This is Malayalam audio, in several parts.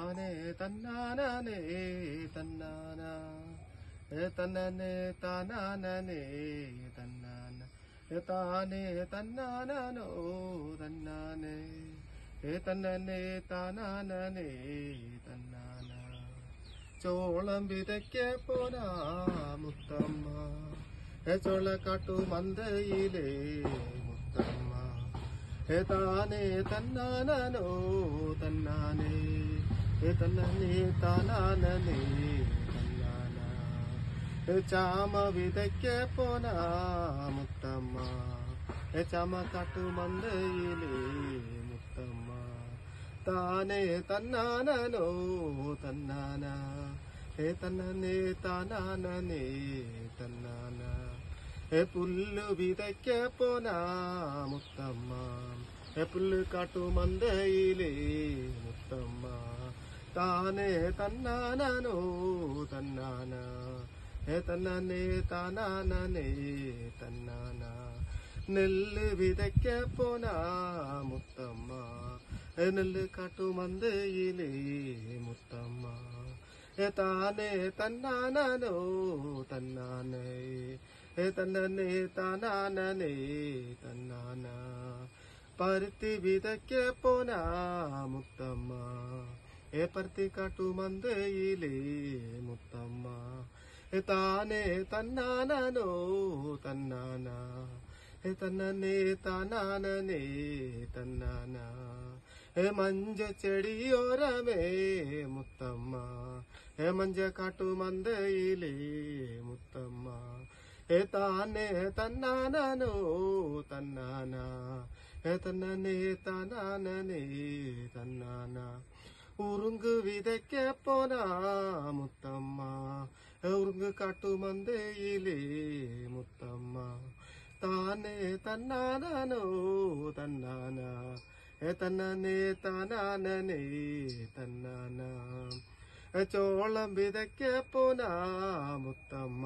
താനേ തന്നാനേ തന്നാന തന്നനെ താനാനേ തന്നാന താനേ തന്നാനോ തന്നാനേ തന്നനെ താനാനേ തന്നാന ചോളം വിതയ്ക്ക് പോനാ മുത്തമ്മ ചോളക്കാട്ടു മന്തയിലേ മുത്തമ്മ താനേ തന്നാനോ തന്നാനേ തന്നനെ താനാനേ തന്നാന ചാമ വിതയ്ക്ക് പോനാ മുത്തമ്മ ചാമക്കാട്ടു മന്തയിലേ മുത്തമ്മ താനേ തന്നാനോ തന്നാന തന്നനെ താനാനേ തന്നാന പുല്ലു വിതയ്ക്ക് പോനാ മുത്തമ്മ പുല്ല് കാട്ടുമന്തയിലേ മുത്തമ്മ താനേ തന്നാനോ തന്നാന തന്നനെ താനാനേ തന്നാന നെല്ല് വിതയ്ക്ക് പോനാ മുത്തമ്മ നെല്ല് കാട്ടുമന്തയിലേ മുത്തമ്മ താനേ തന്നാനോ തന്നാനേ തന്നനെ താനാനേ തന്നാന പരുത്തി വിതയ്ക്ക് പോനാ മുത്തമ്മ പരുത്തി കാട്ടുമന്തയിലേ മുത്തമ്മ താനേ തന്നാനോ തന്നാന തന്നനെ താനാനേ തന്നാന മഞ്ച ചെടിയോരമേ മുത്തമ്മ മഞ്ച കാട്ടുമന്തയിലേ മുത്തമ്മ താനേ തന്നാനോ തന്നാന തന്നനെ താനാനേ തന്നാന ഉറുങ്ക് വിതയ്ക്ക് പോനാ മുത്തമ്മ ഉറുങ്ക് കാട്ടുമന്തയിലേ മുത്തമ്മ താനേ തന്നാനോ തന്നാന തന്നനെ താനാനേ തന്നാന ചോളം വിതയ്ക്ക് പോനാ മുത്തമ്മ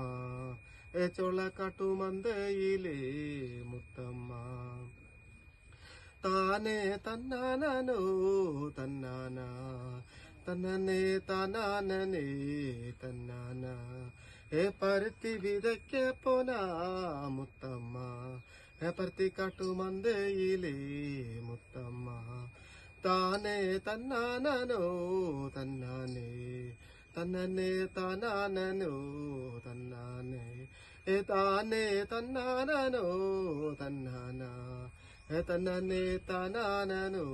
ചോളക്കാട്ടുമന്തയിലേ മുത്തമ്മ താനേ തന്നാനോ തന്നാന തന്നനെ താനാനേ തന്നാന പരുത്തി വിതയ്ക്ക് പോനാ മുത്തമ്മ പരുത്തി കാട്ടുമന്തയിലേ മുത്തമ്മ താനേ തന്നാനോ തന്നാനേ തന്നനെ താനാനോ തന്നാനേ താനേ തന്നാനോ തന്നാന തന്നനെ താനാനോ